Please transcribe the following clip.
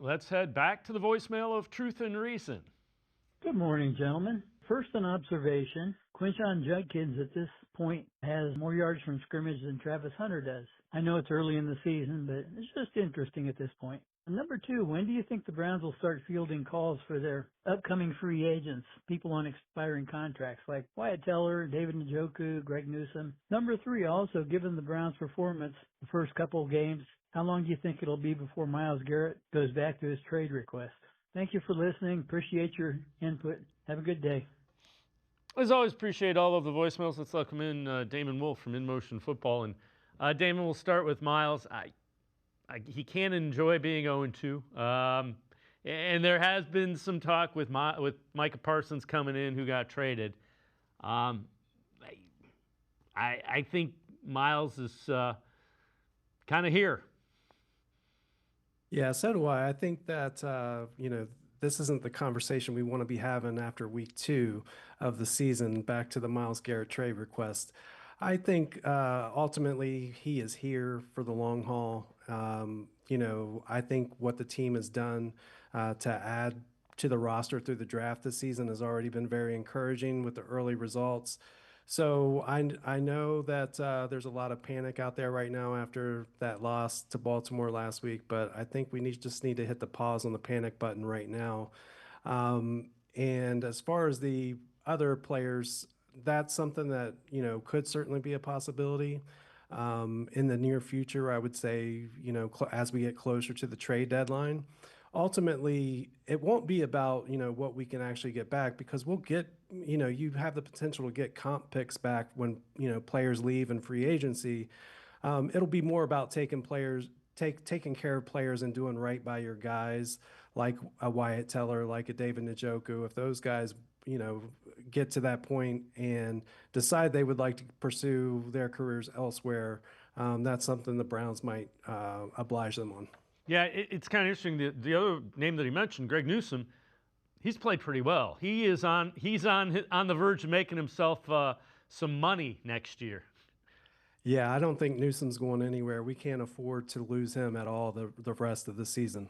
Let's head back to the voicemail of Truth and Reason. Good morning, gentlemen. First, an observation. Quinshon Judkins at this point has more yards from scrimmage than Travis Hunter does. I know it's early in the season, but it's just interesting at this point. And number two, when do you think the Browns will start fielding calls for their upcoming free agents, people on expiring contracts like Wyatt Teller, David Njoku, Greg Newsome? Number three, also, given the Browns' performance the first couple of games, how long do you think it'll be before Myles Garrett goes back to his trade request? Thank you for listening. Appreciate your input. Have a good day. As always, appreciate all of the voicemails. Let's welcome in Damon Wolf from In Motion Football. And Damon, we'll start with Myles. He can't enjoy being 0-2. And there has been some talk with Micah Parsons coming in, who got traded. I think Myles is kind of here. Yeah, so do I. I think that, this isn't the conversation we want to be having after week 2 of the season, back to the Myles Garrett trade request. I think ultimately he is here for the long haul. I think what the team has done to add to the roster through the draft this season has already been very encouraging with the early results. So I know that there's a lot of panic out there right now after that loss to Baltimore last week, but I think we just need to hit the pause on the panic button right now. And as far as the other players, that's something that could certainly be a possibility in the near future. I would say as we get closer to the trade deadline. Ultimately, it won't be about what we can actually get back, because we'll get you have the potential to get comp picks back when players leave in free agency. It'll be more about taking care of players and doing right by your guys, like a Wyatt Teller, like a David Njoku. If those guys get to that point and decide they would like to pursue their careers elsewhere, that's something the Browns might oblige them on. Yeah, it's kind of interesting. The other name that he mentioned, Greg Newsome, he's played pretty well. He's on the verge of making himself some money next year. Yeah, I don't think Newsome's going anywhere. We can't afford to lose him at all the rest of the season.